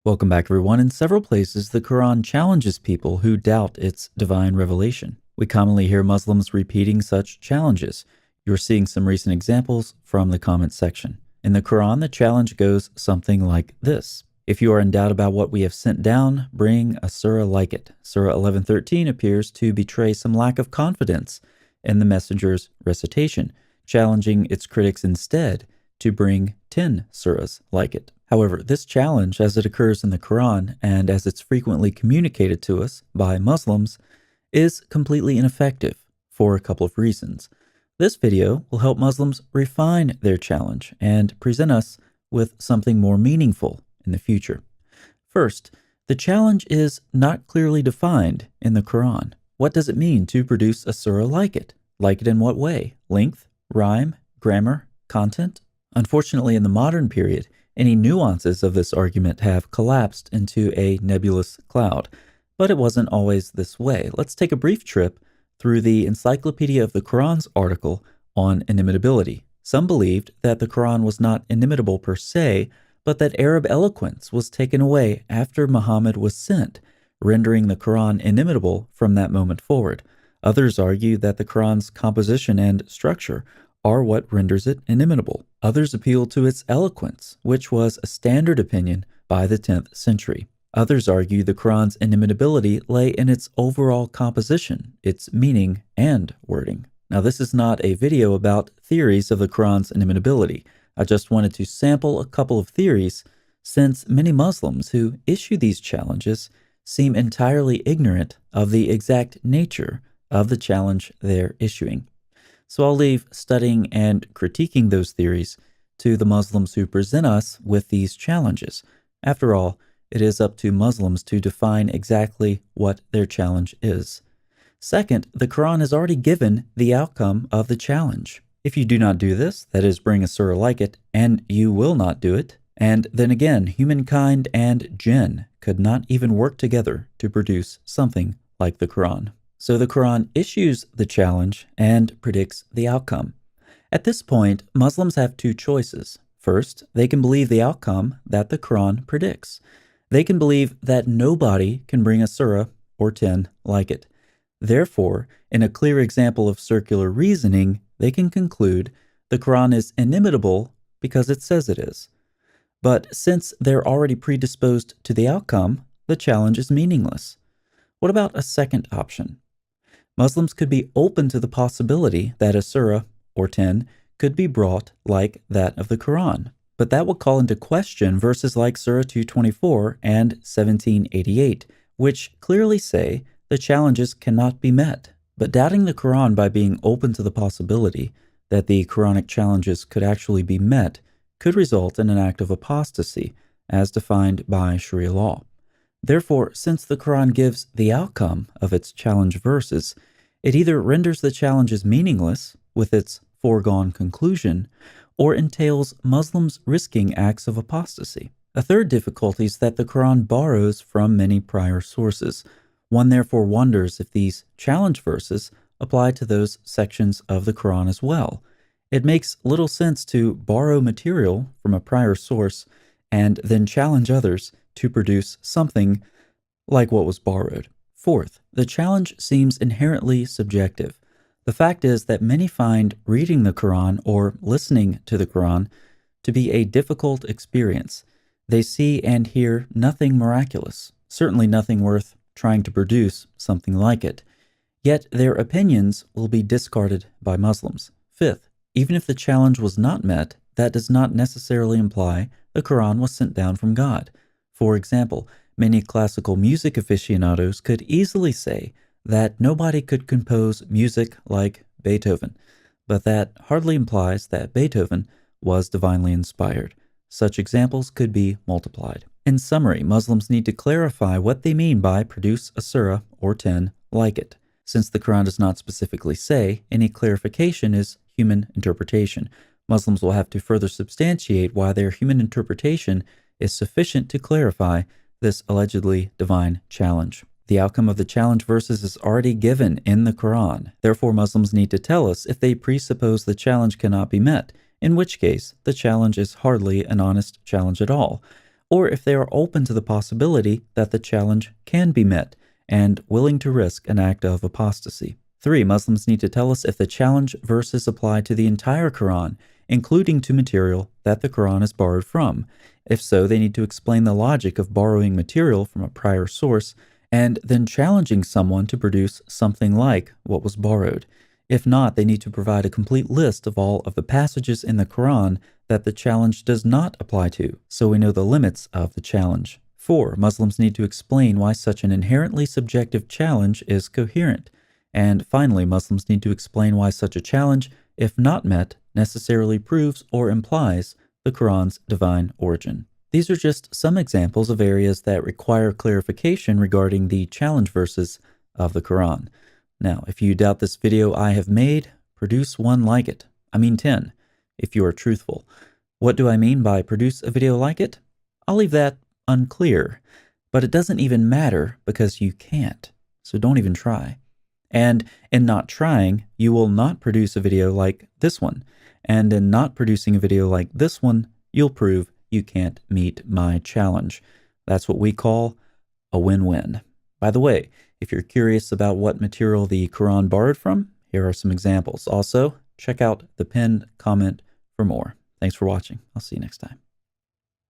Welcome back, everyone. In several places, the Quran challenges people who doubt its divine revelation. We commonly hear Muslims repeating such challenges. You're seeing some recent examples from the comments section. In the Quran, the challenge goes something like this. If you are in doubt about what we have sent down, bring a surah like it. Surah 11:13 appears to betray some lack of confidence in the messenger's recitation, challenging its critics instead to bring 10 surahs like it. However, this challenge, as it occurs in the Quran and as it's frequently communicated to us by Muslims, is completely ineffective for a couple of reasons. This video will help Muslims refine their challenge and present us with something more meaningful in the future. First, the challenge is not clearly defined in the Quran. What does it mean to produce a surah like it? Like it in what way? Length, rhyme, grammar, content? Unfortunately, in the modern period, any nuances of this argument have collapsed into a nebulous cloud, but it wasn't always this way. Let's take a brief trip through the Encyclopedia of the Quran's article on inimitability. Some believed that the Quran was not inimitable per se, but that Arab eloquence was taken away after Muhammad was sent, rendering the Quran inimitable from that moment forward. Others argue that the Quran's composition and structure are what renders it inimitable. Others appeal to its eloquence, which was a standard opinion by the 10th century. Others argue the Quran's inimitability lay in its overall composition, its meaning, and wording. Now, this is not a video about theories of the Quran's inimitability. I just wanted to sample a couple of theories, since many Muslims who issue these challenges seem entirely ignorant of the exact nature of the challenge they're issuing. So I'll leave studying and critiquing those theories to the Muslims who present us with these challenges. After all, it is up to Muslims to define exactly what their challenge is. Second, the Quran has already given the outcome of the challenge. If you do not do this, that is, bring a surah like it, and you will not do it, and then again, humankind and jinn could not even work together to produce something like the Quran. So the Quran issues the challenge and predicts the outcome. At this point, Muslims have two choices. First, they can believe the outcome that the Quran predicts. They can believe that nobody can bring a surah or 10 like it. Therefore, in a clear example of circular reasoning, they can conclude the Quran is inimitable because it says it is. But since they're already predisposed to the outcome, the challenge is meaningless. What about a second option? Muslims could be open to the possibility that a surah, or 10, could be brought like that of the Quran, but that would call into question verses like Surah 224 and 1788, which clearly say the challenges cannot be met. But doubting the Quran by being open to the possibility that the Quranic challenges could actually be met could result in an act of apostasy, as defined by Sharia law. Therefore, since the Quran gives the outcome of its challenge verses, it either renders the challenges meaningless with its foregone conclusion, or entails Muslims risking acts of apostasy. A third difficulty is that the Quran borrows from many prior sources. One therefore wonders if these challenge verses apply to those sections of the Quran as well. It makes little sense to borrow material from a prior source and then challenge others to produce something like what was borrowed. Fourth, the challenge seems inherently subjective. The fact is that many find reading the Quran or listening to the Quran to be a difficult experience. They see and hear nothing miraculous, certainly nothing worth trying to produce something like it. Yet their opinions will be discarded by Muslims. Fifth, even if the challenge was not met, that does not necessarily imply the Quran was sent down from God. For example, many classical music aficionados could easily say that nobody could compose music like Beethoven, but that hardly implies that Beethoven was divinely inspired. Such examples could be multiplied. In summary, Muslims need to clarify what they mean by produce a surah or 10 like it. Since the Quran does not specifically say, any clarification is human interpretation. Muslims will have to further substantiate why their human interpretation is sufficient to clarify this allegedly divine challenge. The outcome of the challenge verses is already given in the Quran. Therefore, Muslims need to tell us if they presuppose the challenge cannot be met, in which case the challenge is hardly an honest challenge at all, or if they are open to the possibility that the challenge can be met and willing to risk an act of apostasy. 3. Muslims need to tell us if the challenge verses apply to the entire Quran, including to material that the Quran is borrowed from. If so, they need to explain the logic of borrowing material from a prior source and then challenging someone to produce something like what was borrowed. If not, they need to provide a complete list of all of the passages in the Quran that the challenge does not apply to, so we know the limits of the challenge. 4. Muslims need to explain why such an inherently subjective challenge is coherent. And finally, Muslims need to explain why such a challenge, if not met, necessarily proves or implies the Quran's divine origin. These are just some examples of areas that require clarification regarding the challenge verses of the Quran. Now, if you doubt this video I have made, produce one like it. I mean 10, if you are truthful. What do I mean by produce a video like it? I'll leave that unclear, but it doesn't even matter because you can't, so don't even try. And in not trying, you will not produce a video like this one. And in not producing a video like this one, you'll prove you can't meet my challenge. That's what we call a win-win. By the way, if you're curious about what material the Quran borrowed from, here are some examples. Also, check out the pinned comment for more. Thanks for watching. I'll see you next time.